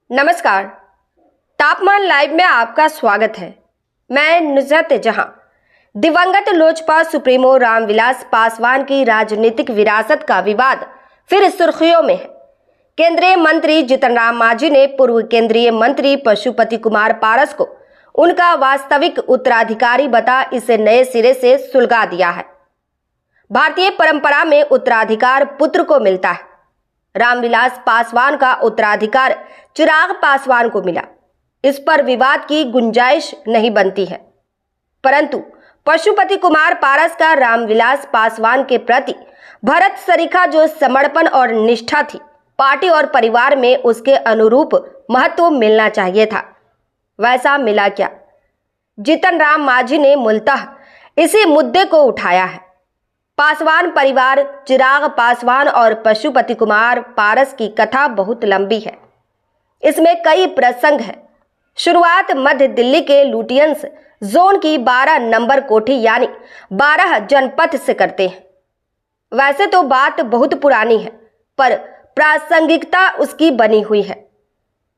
नमस्कार। तापमान लाइव में आपका स्वागत है। मैं नुसरत जहां। दिवंगत लोजपा सुप्रीमो रामविलास पासवान की राजनीतिक विरासत का विवाद फिर सुर्खियों में है। केंद्रीय मंत्री जीतन राम मांझी ने पूर्व केंद्रीय मंत्री पशुपति कुमार पारस को उनका वास्तविक उत्तराधिकारी बता इसे नए सिरे से सुलगा दिया है। भारतीय परंपरा में उत्तराधिकार पुत्र को मिलता है। रामविलास पासवान का उत्तराधिकार चिराग पासवान को मिला। इस पर विवाद की गुंजाइश नहीं बनती है, परंतु पशुपति कुमार पारस का रामविलास पासवान के प्रति भरत सरीखा जो समर्पण और निष्ठा थी, पार्टी और परिवार में उसके अनुरूप महत्व मिलना चाहिए था। वैसा मिला क्या? जीतन राम मांझी ने मूलतः इसी मुद्दे को उठाया है। पासवान परिवार, चिराग पासवान और पशुपति कुमार पारस की कथा बहुत लंबी है। इसमें कई प्रसंग हैं। शुरुआत मध्य दिल्ली के लुटियंस जोन की 12 नंबर कोठी यानी 12 जनपथ से करते हैं। वैसे तो बात बहुत पुरानी है, पर प्रासंगिकता उसकी बनी हुई है।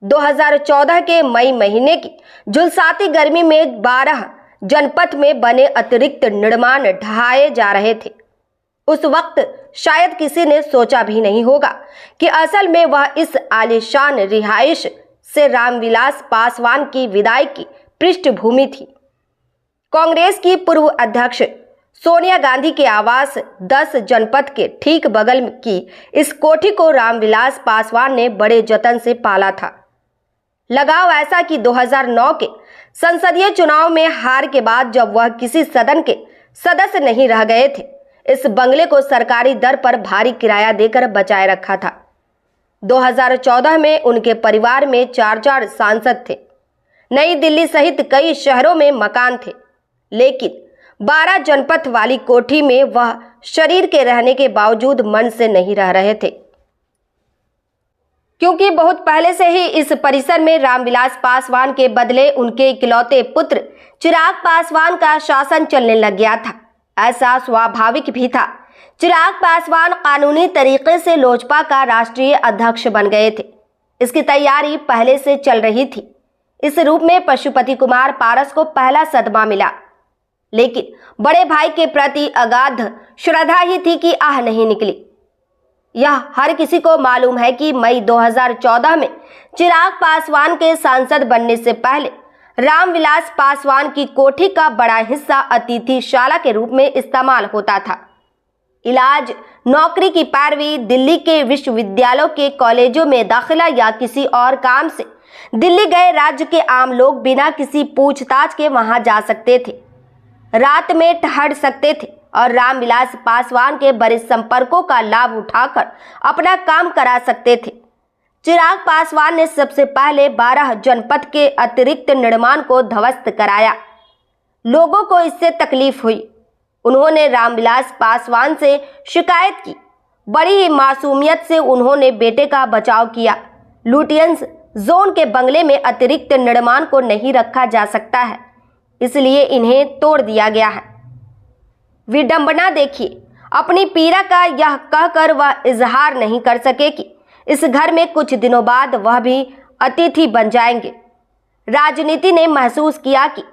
2014 के मई महीने की झुलसाती गर्मी में 12 जनपथ में बने अतिरिक्त निर्माण ढहाए जा रहे थे। उस वक्त शायद किसी ने सोचा भी नहीं होगा कि असल में वह इस आलीशान रिहाइश से रामविलास पासवान की विदाई की पृष्ठभूमि थी। कांग्रेस की पूर्व अध्यक्ष सोनिया गांधी के आवास 10 जनपथ के ठीक बगल की इस कोठी को रामविलास पासवान ने बड़े जतन से पाला था। लगाव ऐसा कि 2009 के संसदीय चुनाव में हार के बाद जब वह किसी सदन के सदस्य नहीं रह गए थे, इस बंगले को सरकारी दर पर भारी किराया देकर बचाए रखा था। 2014 में उनके परिवार में 4 सांसद थे। नई दिल्ली सहित कई शहरों में मकान थे, लेकिन 12 जनपथ वाली कोठी में वह शरीर के रहने के बावजूद मन से नहीं रह रहे थे, क्योंकि बहुत पहले से ही इस परिसर में रामविलास पासवान के बदले उनके इकलौते पुत्र चिराग पासवान का शासन चलने लग गया था। ऐसा स्वाभाविक भी था। चिराग पासवान कानूनी तरीके से लोजपा का राष्ट्रीय अध्यक्ष बन गए थे। इसकी तैयारी पहले से चल रही थी। इस रूप में पशुपति कुमार पारस को पहला सदमा मिला, लेकिन बड़े भाई के प्रति अगाध श्रद्धा ही थी कि आह नहीं निकली। यह हर किसी को मालूम है कि मई 2014 में चिराग पासवान के सांसद बनने से पहले रामविलास पासवान की कोठी का बड़ा हिस्सा अतिथिशाला के रूप में इस्तेमाल होता था। इलाज, नौकरी की पैरवी, दिल्ली के विश्वविद्यालयों के कॉलेजों में दाखिला या किसी और काम से दिल्ली गए राज्य के आम लोग बिना किसी पूछताछ के वहां जा सकते थे, रात में ठहर सकते थे और रामविलास पासवान के बड़े संपर्कों का लाभ उठाकर अपना काम करा सकते थे। चिराग पासवान ने सबसे पहले 12 जनपथ के अतिरिक्त निर्माण को ध्वस्त कराया। लोगों को इससे तकलीफ हुई। उन्होंने रामविलास पासवान से शिकायत की। बड़ी ही मासूमियत से उन्होंने बेटे का बचाव किया। लुटियंस जोन के बंगले में अतिरिक्त निर्माण को नहीं रखा जा सकता है, इसलिए इन्हें तोड़ दिया गया है। विडंबना देखिए। अपनी पीड़ा का यह कहकर वह इजहार नहीं कर सके कि इस घर में कुछ दिनों बाद वह भी अतिथि बन जाएंगे। राजनीति ने महसूस किया कि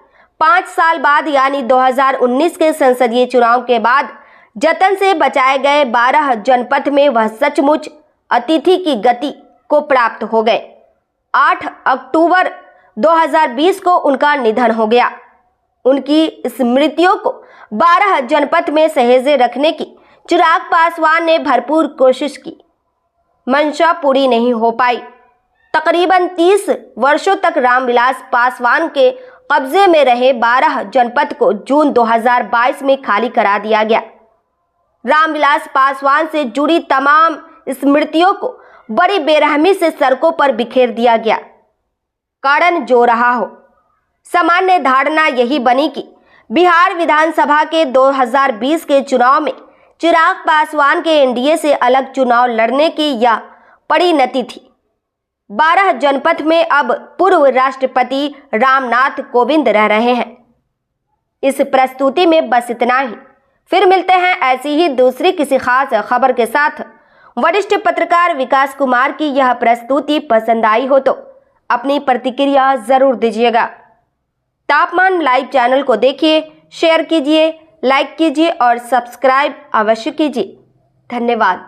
5 साल बाद यानी 2019 के संसदीय चुनाव के बाद जतन से बचाए गए 12 जनपथ में वह सचमुच अतिथि की गति को प्राप्त हो गए। 8 अक्टूबर 2020 को उनका निधन हो गया। उनकी स्मृतियों को 12 जनपथ में सहेजे रखने की चिराग पासवान ने भरपूर कोशिश की। मंशा पूरी नहीं हो पाई। तकरीबन 30 वर्षों तक रामविलास पासवान के कब्जे में रहे 12 जनपथ को जून 2022 में खाली करा दिया गया। रामविलास पासवान से जुड़ी तमाम स्मृतियों को बड़ी बेरहमी से सड़कों पर बिखेर दिया गया। कारण जो रहा हो, सामान्य धारणा यही बनी कि बिहार विधानसभा के 2020 के चुनाव में चिराग पासवान के एनडीए से अलग चुनाव लड़ने की यह परिणति थी। 12 जनपथ में अब पूर्व राष्ट्रपति रामनाथ कोविंद रह रहे हैं। इस प्रस्तुति में बस इतना ही। फिर मिलते हैं ऐसी ही दूसरी किसी खास खबर के साथ। वरिष्ठ पत्रकार विकास कुमार की यह प्रस्तुति पसंद आई हो तो अपनी प्रतिक्रिया जरूर दीजिएगा। तापमान लाइव चैनल को देखिए, शेयर कीजिए, लाइक कीजिए और सब्सक्राइब अवश्य कीजिए। धन्यवाद।